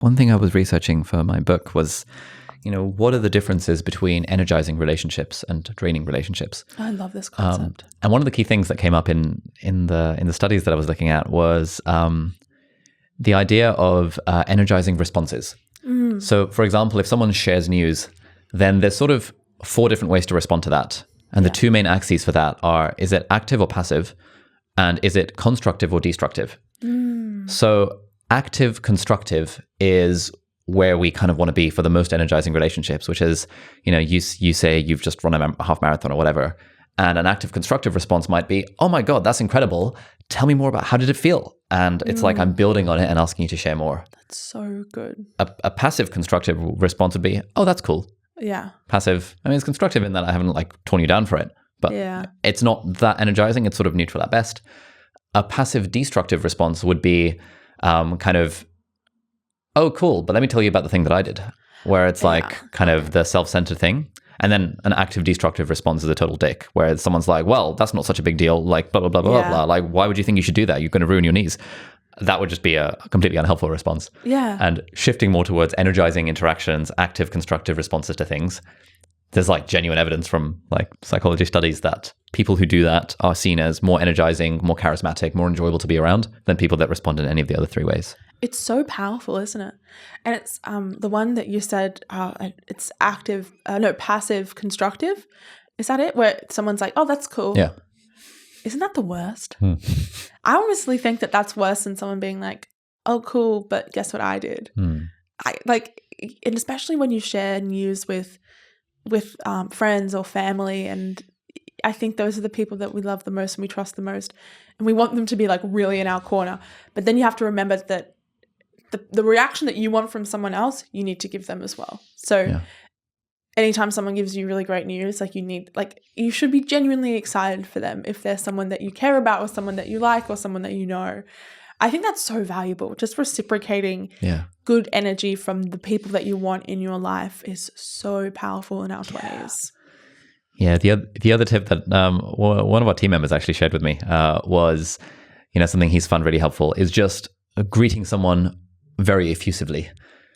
One thing I was researching for my book was, what are the differences between energizing relationships and draining relationships? I love this concept. And one of the key things that came up in the studies that I was looking at was the idea of energizing responses. So, for example, if someone shares news, then there's sort of 4 different ways to respond to that. And the 2 main axes for that are, is it active or passive? And is it constructive or destructive? So active, constructive is where we kind of want to be for the most energizing relationships, which is, you say you've just run a half marathon or whatever. And an active, constructive response might be, oh my God, that's incredible. Tell me more about how did it feel? And it's like I'm building on it and asking you to share more. That's so good. A passive, constructive response would be, oh, that's cool. Yeah. Passive, I mean, it's constructive in that I haven't torn you down for it, but it's not that energizing. It's sort of neutral at best. A passive, destructive response would be kind of, oh, cool, but let me tell you about the thing that I did, where it's kind of the self-centered thing. And then an active, destructive response is a total dick, where someone's like, well, that's not such a big deal, blah, blah, blah, blah, blah. Like, why would you think you should do that? You're going to ruin your knees. That would just be a completely unhelpful response. Yeah. And shifting more towards energizing interactions, active, constructive responses to things. There's genuine evidence from psychology studies that people who do that are seen as more energizing, more charismatic, more enjoyable to be around than people that respond in any of the other 3 ways. It's so powerful, isn't it? And it's the one that you said, it's active, passive, constructive. Is that it? Where someone's like, oh, that's cool. Yeah. Isn't that the worst? I honestly think that that's worse than someone being like, oh, cool, but guess what I did? And especially when you share news with friends or family, and I think those are the people that we love the most and we trust the most, and we want them to be really in our corner. But then you have to remember that the reaction that you want from someone else, you need to give them as well. So anytime someone gives you really great news, you should be genuinely excited for them if they're someone that you care about or someone that you like or someone that you know. I think that's so valuable. Just reciprocating good energy from the people that you want in your life is so powerful in our 20s. Yeah, the other tip that one of our team members actually shared with me was, something he's found really helpful is just greeting someone very effusively.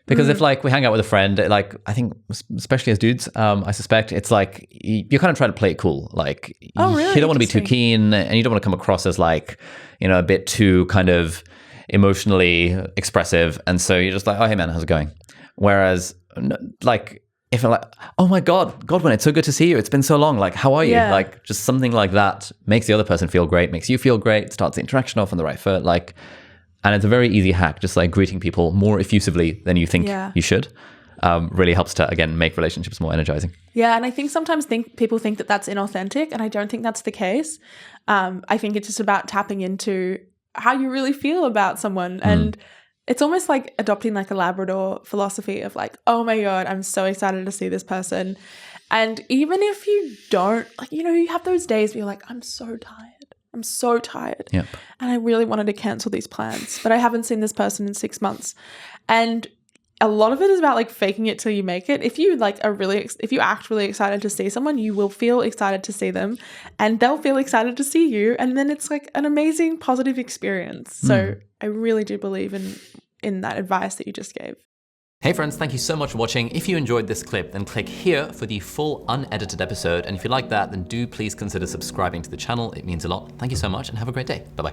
Because if we hang out with a friend, I think especially as dudes, I suspect it's you're kind of trying to play it cool. Really? You don't want to be too keen, and you don't want to come across as a bit too kind of emotionally expressive. And so you're just oh, hey man, how's it going? Whereas if you're oh my God, Godwin, it's so good to see you. It's been so long. How are you? Just something like that makes the other person feel great, makes you feel great, starts the interaction off on the right foot. And it's a very easy hack, just greeting people more effusively than you think you should. Really helps to, again, make relationships more energizing. Yeah, and I think sometimes people think that that's inauthentic, and I don't think that's the case. I think it's just about tapping into how you really feel about someone. And it's almost like adopting a Labrador philosophy of oh my God, I'm so excited to see this person. And even if you don't, you have those days where you're I'm so tired. I'm so tired. Yep. And I really wanted to cancel these plans, but I haven't seen this person in 6 months. And a lot of it is about faking it till you make it. If you if you act really excited to see someone, you will feel excited to see them, and they'll feel excited to see you. And then it's an amazing positive experience. So I really do believe in that advice that you just gave. Hey friends, thank you so much for watching. If you enjoyed this clip, then click here for the full unedited episode. And if you like that, then do please consider subscribing to the channel. It means a lot. Thank you so much and have a great day. Bye-bye.